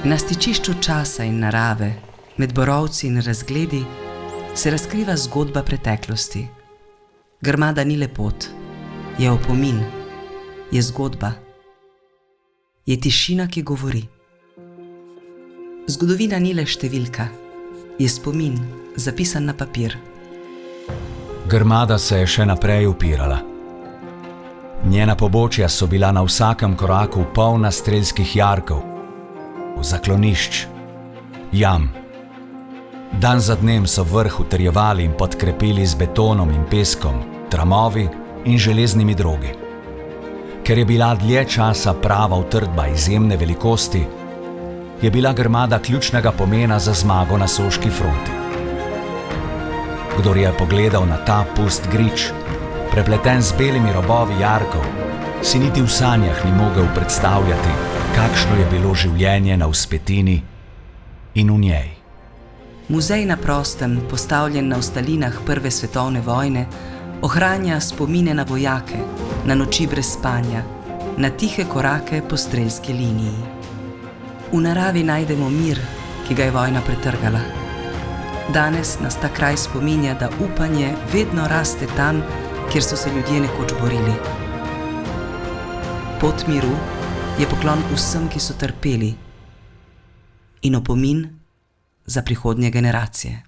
Na stičišču časa in narave, med borovci in razgledi, se razkriva zgodba preteklosti. Grmada ni lepot, je opomin, je zgodba, je tišina, ki govori. Zgodovina ni le številka, je spomin, zapisan na papir. Grmada se je še naprej upirala. Njena pobočja so bila na vsakem koraku polna strelskih jarkov, zaklonišč, jam. Dan za dnem so vrh utrjevali in podkrepili z betonom in peskom, tramovi in železnimi drogi. Ker je bila dlje časa prava utrdba izjemne velikosti, je bila grmada ključnega pomena za zmago na Soški fronti. Kdor je pogledal na ta pust grič, prepleten z belimi robovi jarkov, si niti v sanjah ni mogel predstavljati, kakšno je bilo življenje na vzpetini in v njej. Muzej na prostem, postavljen na ostalinah Prve svetovne vojne, ohranja spomine na vojake, na noči brez spanja, na tihe korake po strelski liniji. V naravi najdemo mir, ki ga je vojna pretrgala. Danes nas ta kraj spominja, da upanje vedno raste tam, kjer so se ljudje nekoč borili. Pot miru je poklon vsem, ki so trpeli, in opomin za prihodnje generacije.